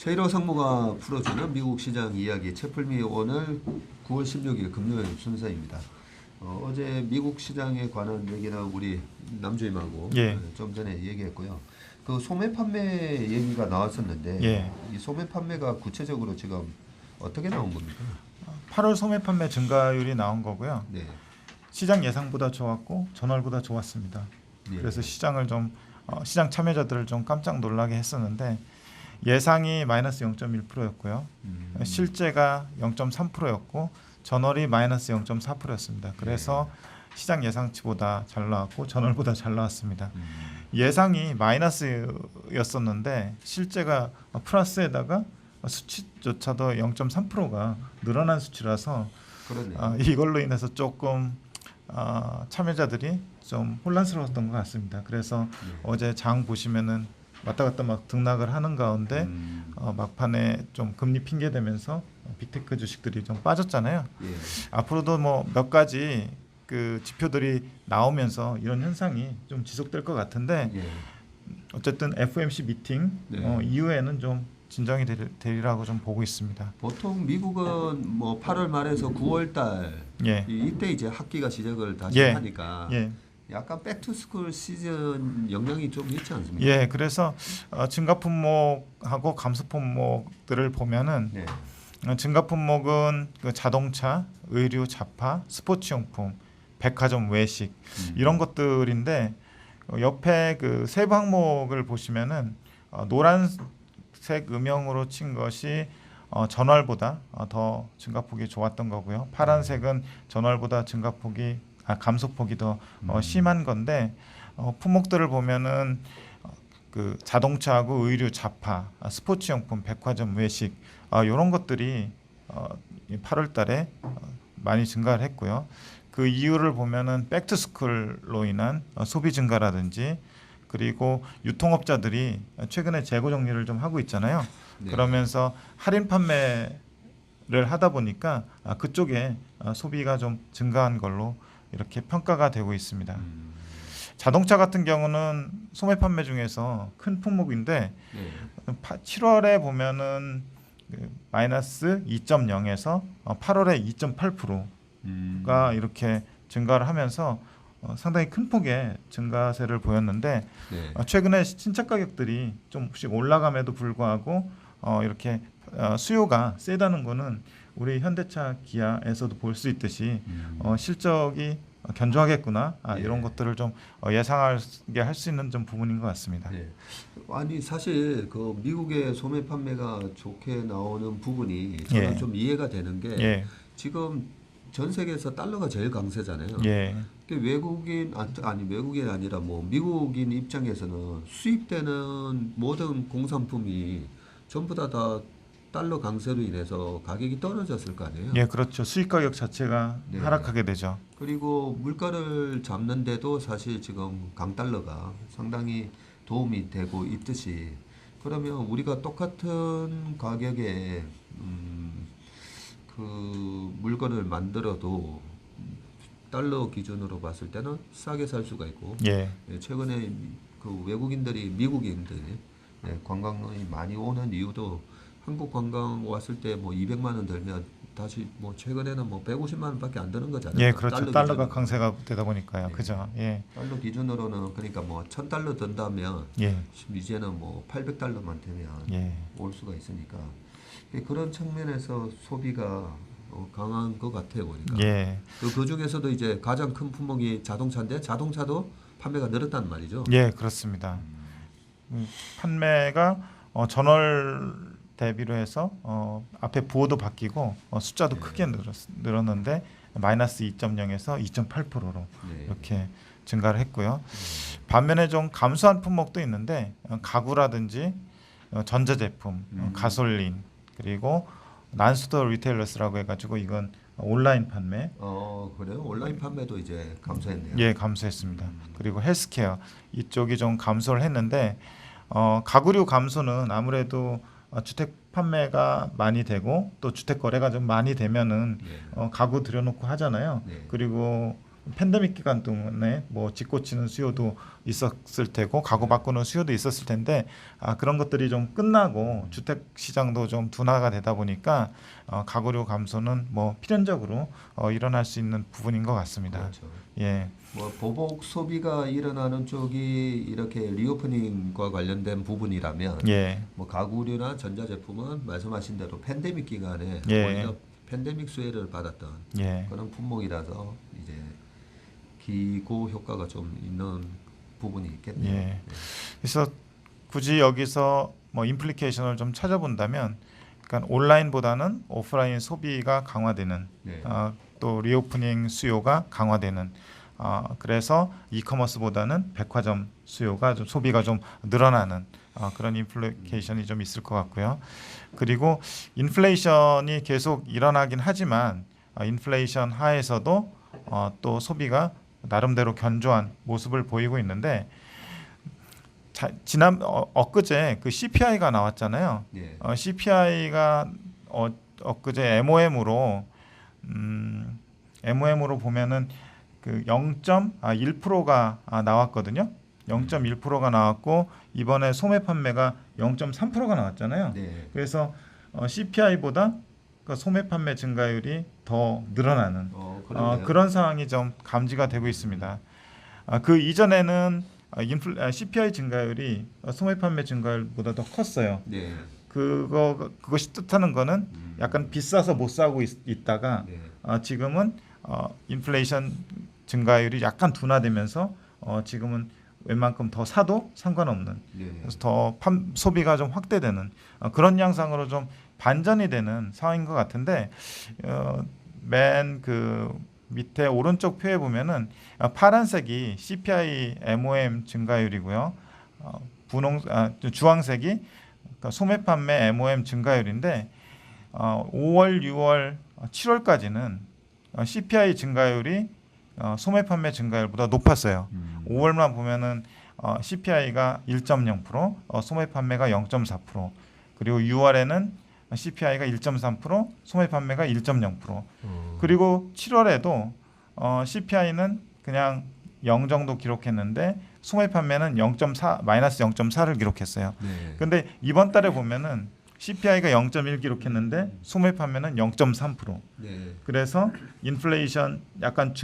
최일호 상무가 풀어주는 미국 시장 이야기 채플미 오늘 9월 16일 금요일 순서입니다. 어제 미국 시장에 관한 얘기는 우리 남주임하고 예. 좀 전에 얘기했고요. 그 소매 판매 얘기가 나왔었는데 예. 이 소매 판매가 구체적으로 지금 어떻게 나온 겁니까? 8월 소매 판매 증가율이 나온 거고요. 네. 시장 예상보다 좋았고 전월보다 좋았습니다. 네. 그래서 시장을 좀 시장 참여자들을 좀 깜짝 놀라게 했었는데 예상이 마이너스 0.1%였고요. 실제가 0.3%였고 전월이 마이너스 0.4%였습니다. 그래서 시장 예상치보다 잘 나왔고 전월보다 잘 나왔습니다. 예상이 마이너스였었는데 실제가 플러스에다가 수치조차도 0.3%가 늘어난 수치라서 그러네요. 이걸로 인해서 조금 참여자들이 좀 혼란스러웠던 것 같습니다. 그래서 어제 장 보시면은 왔다 갔다 막 등락을 하는 가운데 막판에 좀 금리 핑계 대면서 빅테크 주식들이 좀 빠졌잖아요. 예. 앞으로도 뭐 몇 가지 그 지표들이 나오면서 이런 현상이 좀 지속될 것 같은데 예. 어쨌든 FOMC 미팅 네. 이후에는 좀 진정이 되리라고 좀 보고 있습니다. 보통 미국은 뭐 8월 말에서 9월 달 예. 이때 이제 학기가 시작을 다시 예. 하니까 예. 약간 백투스쿨 시즌 영향이 좀 있지 않습니까? 예, 그래서 증가 품목하고 감소 품목들을 보면은 네. 증가 품목은 그 자동차, 의류, 자파, 스포츠용품, 백화점, 외식 이런 것들인데 옆에 그 세부 항목을 보시면은 노란색 음영으로 친 것이 전월보다 더 증가폭이 좋았던 거고요. 파란색은 전월보다 증가폭이 감소폭이 더 심한 건데 품목들을 보면은 그 자동차하고 의류, 자파, 스포츠용품, 백화점, 외식 이런 것들이 8월달에 많이 증가를 했고요. 그 이유를 보면은 백투스쿨로 인한 소비 증가라든지 그리고 유통업자들이 최근에 재고 정리를 좀 하고 있잖아요. 네. 그러면서 할인 판매를 하다 보니까 그쪽에 소비가 좀 증가한 걸로 이렇게 평가가 되고 있습니다. 자동차 같은 경우는 소매 판매 중에서 큰 품목인데 네. 7월에 보면은 마이너스 2.0에서 8월에 2.8%가 이렇게 증가를 하면서 상당히 큰 폭의 증가세를 보였는데 네. 최근에 신차 가격들이 좀씩 올라감에도 불구하고 이렇게 수요가 세다는 거는 우리 현대차, 기아에서도 볼 수 있듯이 실적이 견조하겠구나 이런 것들을 좀 예상하게 할 수 있는 좀 부분인 것 같습니다. 네. 아니 사실 그 미국의 소매 판매가 좋게 나오는 부분이 저는 예. 좀 이해가 되는 게 예, 지금 전 세계에서 달러가 제일 강세잖아요. 예, 근데 외국인 외국인이 아니라 뭐 미국인 입장에서는 수입되는 모든 공산품이 전부 다 달러 강세로 인해서 가격이 떨어졌을 거 아니에요. 예, 그렇죠. 수입 가격 자체가 네. 하락하게 되죠. 그리고 물가를 잡는데도 사실 지금 강달러가 상당히 도움이 되고 있듯이 그러면 우리가 똑같은 가격에 그 물건을 만들어도 달러 기준으로 봤을 때는 싸게 살 수가 있고 예, 최근에 그 외국인들이 미국인들이 관광이 많이 오는 이유도 한국 관광 왔을 때 뭐 200만 원 들면 다시 뭐 최근에는 뭐 150만 원밖에 안 드는 거잖아요. 예, 그렇죠. 달러가 기준으로. 강세가 되다 보니까요. 예. 그죠? 예, 달러 기준으로는 그러니까 뭐 1,000달러 든다면 예, 이제는 뭐 800달러만 되면 예, 올 수가 있으니까 그런 측면에서 소비가 강한 것 같아요 보니까. 예, 그 중에서도 이제 가장 큰 품목이 자동차인데 자동차도 판매가 늘었단 말이죠. 예, 그렇습니다. 판매가 전월 대비로 해서 앞에 부호도 바뀌고 숫자도 크게 늘었는데 마이너스 2.0에서 2.8%로 네. 이렇게 증가를 했고요. 반면에 좀 감소한 품목도 있는데 가구라든지 전자제품, 가솔린 그리고 난스토어 리테일러스라고 해가지고 이건 온라인 판매 그래요? 온라인 판매도 이제 감소했네요. 예 감소했습니다. 그리고 헬스케어 이쪽이 좀 감소를 했는데 가구류 감소는 아무래도 주택 판매가 많이 되고 또 주택 거래가 좀 많이 되면은 네. 가구 들여놓고 하잖아요. 네. 그리고 팬데믹 기간 동안에 뭐 집 고치는 수요도 있었을 테고 가구 바꾸는 수요도 있었을 텐데 그런 것들이 좀 끝나고 주택 시장도 좀 둔화가 되다 보니까 가구료 감소는 뭐 필연적으로 일어날 수 있는 부분인 것 같습니다. 그렇죠. 예, 뭐 보복 소비가 일어나는 쪽이 이렇게 리오프닝과 관련된 부분이라면 예, 뭐 가구류나 전자제품은 말씀하신 대로 팬데믹 기간에 예. 오히려 팬데믹 수혜를 받았던 예, 그런 품목이라서 이제 기고 효과가 좀 있는 부분이 있겠네요. 예. 그래서 굳이 여기서 뭐 임플리케이션을 좀 찾아본다면, 그러니까 온라인보다는 오프라인 소비가 강화되는, 네. 또 리오프닝 수요가 강화되는, 그래서 이커머스보다는 백화점 수요가 좀 소비가 좀 늘어나는 그런 임플리케이션이 좀 있을 것 같고요. 그리고 인플레이션이 계속 일어나긴 하지만 인플레이션 하에서도 또 소비가 나름대로 견조한 모습을 보이고 있는데, 지난 엊그제 그 CPI가 나왔잖아요. 예. CPI가 엊그제 MOM으로 보면은 그 0.1%가 나왔거든요. 0.1%가 나왔고 이번에 소매 판매가 0.3%가 나왔잖아요. 네. 그래서 CPI보다 그 소매 판매 증가율이 더 늘어나는 그러네요. 그런 상황이 좀 감지가 되고 있습니다. 그 이전에는 CPI 증가율이 소매 판매 증가율보다 더 컸어요. 네. 그것이 뜻하는 거는 약간 비싸서 못 사고 있다가 네. 지금은 인플레이션 증가율이 약간 둔화되면서 지금은 웬만큼 더 사도 상관없는, 네. 그래서 더 소비가 좀 확대되는 그런 양상으로 좀 반전이 되는 상황인 것 같은데, 맨 그 밑에 오른쪽 표에 보면은 파란색이 CPI MOM 증가율이고요. 주황색이 그러니까 소매 판매 MOM 증가율인데 5월, 6월, 7월까지는 CPI 증가율이 소매 판매 증가율보다 높았어요. 5월만 보면은 CPI가 1.0%, 소매 판매가 0.4%, 그리고 6월에는 CPI가 1.3%, 소매 판매가 1.0%, 그리고 7월에도 CPI는 그냥 0 정도 기록했는데 소매 판매는 마이너스 0.4를 기록했어요. 네. 근데 이번 달에 보면은 CPI가 0.1 기록했는데 소매 판매는 0.3%. 네. 그래서 인플레이션 약간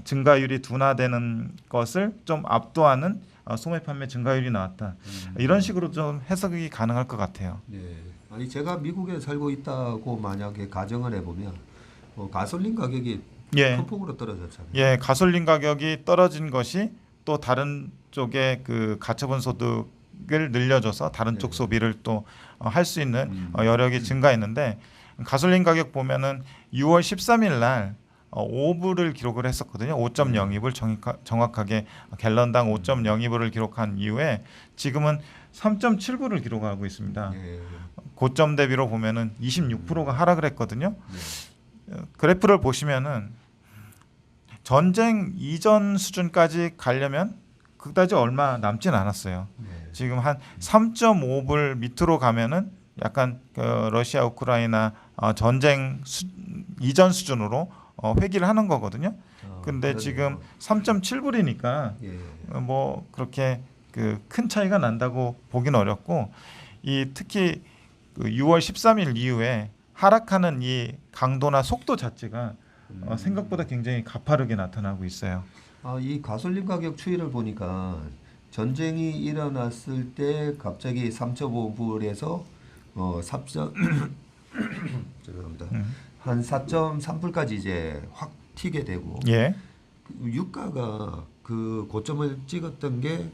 증가율이 둔화되는 것을 좀 압도하는 소매 판매 증가율이 나왔다. 이런 식으로 좀 해석이 가능할 것 같아요. 네. 아니 제가 미국에 살고 있다고 만약에 가정을 해보면 가솔린 가격이 예, 큰 폭으로 떨어졌잖아요. 예, 가솔린 가격이 떨어진 것이 또 다른 쪽에 그 가처분 소득을 늘려줘서 다른 쪽 네. 소비를 또 할 수 있는 여력이 증가했는데, 가솔린 가격 보면은 6월 13일 날 5불을 기록을 했었거든요. 5.02불 정확하게 갤런당 5.02불을 기록한 이후에 지금은 3.7불을 기록하고 있습니다. 네. 고점 대비로 보면은 26%가 하락을 했거든요. 네. 그래프를 보시면은 전쟁 이전 수준까지 가려면 그다지 얼마 남진 않았어요. 네. 지금 한 3.5불 밑으로 가면은 약간 그 러시아 우크라이나 전쟁 이전 수준으로 회귀를 하는 거거든요. 근데 그러네요. 지금 3.7불이니까 예. 뭐 그렇게 그 큰 차이가 난다고 보긴 어렵고, 특히 그 6월 13일 이후에 하락하는 이 강도나 속도 자체가 생각보다 굉장히 가파르게 나타나고 있어요. 이 가솔린 가격 추이를 보니까 전쟁이 일어났을 때 갑자기 3.5불에서 3. 죄송합니다. 한 4.3불까지 이제 확 튀게 되고, 예, 그 유가가 그 고점을 찍었던 게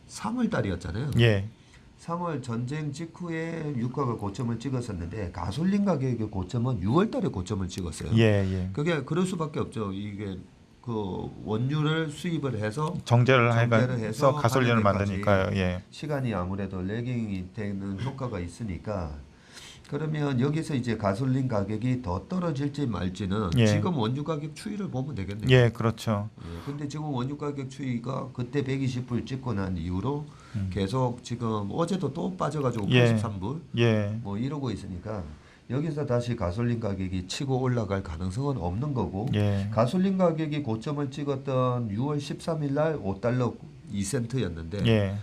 3월 달이었잖아요. 예, 3월 전쟁 직후에 유가가 고점을 찍었었는데 가솔린 가격의 고점은 6월 달에 고점을 찍었어요. 예, 예. 그게 그럴 수밖에 없죠. 이게 그 원유를 수입을 해서 정제를 해서 해서 가솔린을 하는 데까지 만드니까요. 예, 시간이 아무래도 레깅이 되는 효과가 있으니까, 그러면 여기서 이제 가솔린 가격이 더 떨어질지 말지는 예. 지금 원유 가격 추이를 보면 되겠네요. 예, 그렇죠. 예, 근데 지금 원유 가격 추이가 그때 120불 찍고 난 이후로 계속 지금 어제도 또 빠져가지고 예. 83불 예, 뭐 이러고 있으니까 여기서 다시 가솔린 가격이 치고 올라갈 가능성은 없는 거고 예. 가솔린 가격이 고점을 찍었던 6월 13일 날 5달러 2센트였는데 예.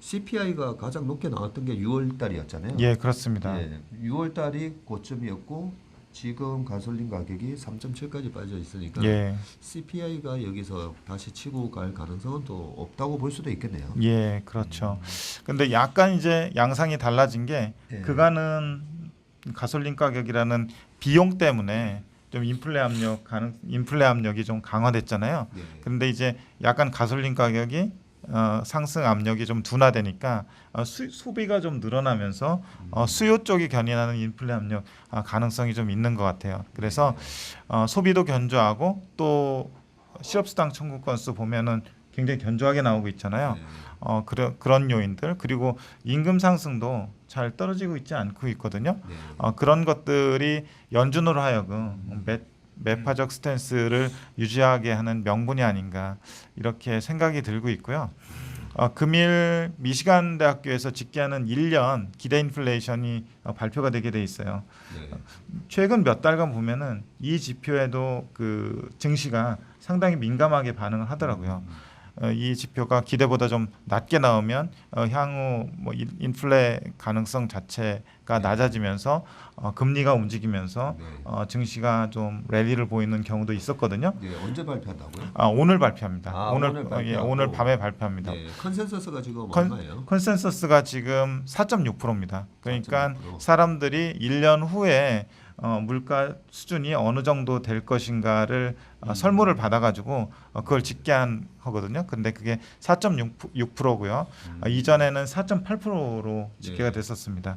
CPI가 가장 높게 나왔던 게 6월 달이었잖아요. 예, 그렇습니다. 예, 6월 달이 고점이었고 지금 가솔린 가격이 3.7까지 빠져 있으니까 예. CPI가 여기서 다시 치고 갈 가능성은 또 없다고 볼 수도 있겠네요. 예, 그렇죠. 근데 약간 이제 양상이 달라진 게 예. 그간은 가솔린 가격이라는 비용 때문에 좀 인플레 압력이 좀 강화됐잖아요. 예. 근데 이제 약간 가솔린 가격이 상승 압력이 좀 둔화되니까 소비가 좀 늘어나면서 수요 쪽이 견인하는 인플레 압력 가능성이 좀 있는 것 같아요. 그래서 소비도 견조하고 또 실업수당 청구 건수 보면은 굉장히 견조하게 나오고 있잖아요. 네. 그런 요인들 그리고 임금 상승도 잘 떨어지고 있지 않고 있거든요. 네. 그런 것들이 연준으로 하여금 매파적 스탠스를 유지하게 하는 명분이 아닌가 이렇게 생각이 들고 있고요. 금일 미시간 대학교에서 집계하는 1년 기대 인플레이션이 발표가 되게 돼 있어요. 네. 최근 몇 달간 보면은 이 지표에도 그 증시가 상당히 민감하게 반응을 하더라고요. 이 지표가 기대보다 좀 낮게 나오면 향후 뭐 인플레 가능성 자체가 낮아지면서 금리가 움직이면서 네. 증시가 좀 랠리를 보이는 경우도 있었거든요. 네, 언제 발표한다고요? 오늘 발표합니다. 오늘 오늘 발표하고. 오늘 밤에 발표합니다. 네, 컨센서스가 지금 컨- 얼마예요? 컨센서스가 지금 4.6%입니다. 그러니까 4.6%. 사람들이 1년 후에 물가 수준이 어느 정도 될 것인가를 설문을 받아가지고 그걸 집계한 거거든요. 근데 그게 4.6%고요. 이전에는 4.8%로 집계가 네. 됐었습니다.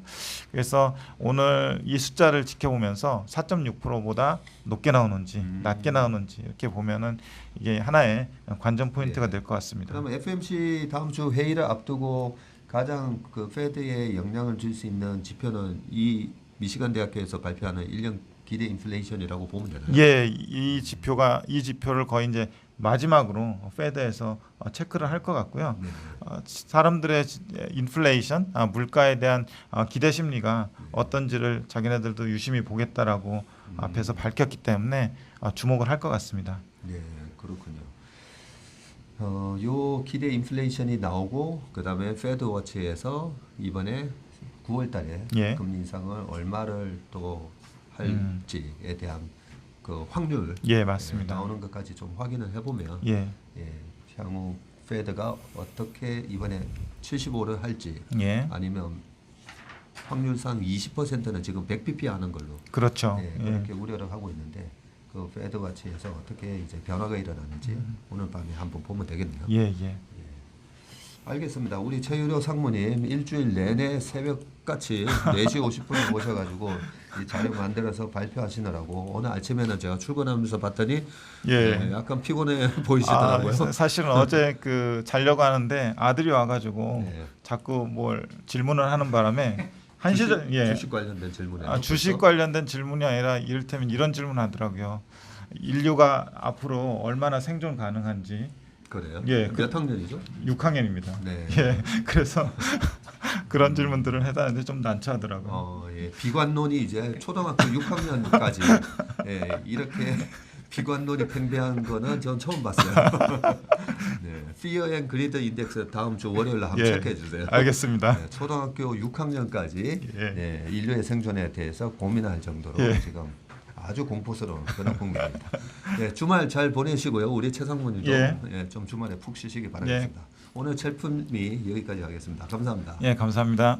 그래서 오늘 이 숫자를 지켜보면서 4.6%보다 높게 나오는지 낮게 나오는지 이렇게 보면은 이게 하나의 관전 포인트가 네. 될 것 같습니다. 그러면 FMC 다음 주 회의를 앞두고 가장 그 페드에 영향을 줄 수 있는 지표는 이 미시간 대학교에서 발표하는 1년 기대 인플레이션이라고 보면 되나요? 예, 이 지표를 거의 이제 마지막으로 페드에서 체크를 할 것 같고요. 네. 사람들의 인플레이션, 물가에 대한 기대 심리가 어떤지를 자기네들도 유심히 보겠다라고 앞에서 밝혔기 때문에 주목을 할 것 같습니다. 네, 그렇군요. 요 기대 인플레이션이 나오고 그다음에 페드 워치에서 이번에 9월 달에 예. 금리 인상을 얼마를 또 할지에 대한 그 확률 예, 맞습니다. 나오는 것까지 좀 확인을 해보면 예, 향후 페드가 어떻게 이번에 75를 할지 예, 아니면 확률상 20%는 지금 100bp 하는 걸로 그렇죠. 예. 그렇게 우려를 하고 있는데 그 페드 와치에서 어떻게 이제 변화가 일어나는지 오늘 밤에 한번 보면 되겠네요. 예, 예. 알겠습니다. 우리 최유료 상무님 일주일 내내 새벽같이 4시 50분에 오셔가지고 이 자료 만들어서 발표하시느라고 오늘 아침에는 제가 출근하면서 봤더니 예. 약간 피곤해 보이시더라고요. 사실은 어제 자려고 하는데 아들이 와가지고 네. 자꾸 뭘 질문을 하는 바람에 주식 관련된 질문이에요. 주식 관련된 질문이 아니라 이를테면 이런 질문 하더라고요. 인류가 앞으로 얼마나 생존 가능한지. 그래요? 예, 몇 학년이죠? 6학년입니다. 네. 예, 그래서 그런 질문들을 해다는데 좀 난처하더라고요. 비관론이 이제 초등학교 6학년까지 이렇게 비관론이 팽배한 거는 전 처음 봤어요. 네, Fear and Greed 인덱스 다음 주 월요일 날 한번 체크해 주세요. 알겠습니다. 네, 초등학교 6학년까지 예. 인류의 생존에 대해서 고민할 정도로 예. 지금 아주 공포스러운 그런 국면입니다. 네, 주말 잘 보내시고요. 우리 최상무님도 좀 주말에 푹 쉬시기 바라겠습니다. 오늘 첼품이 여기까지 하겠습니다. 감사합니다. 예, 감사합니다.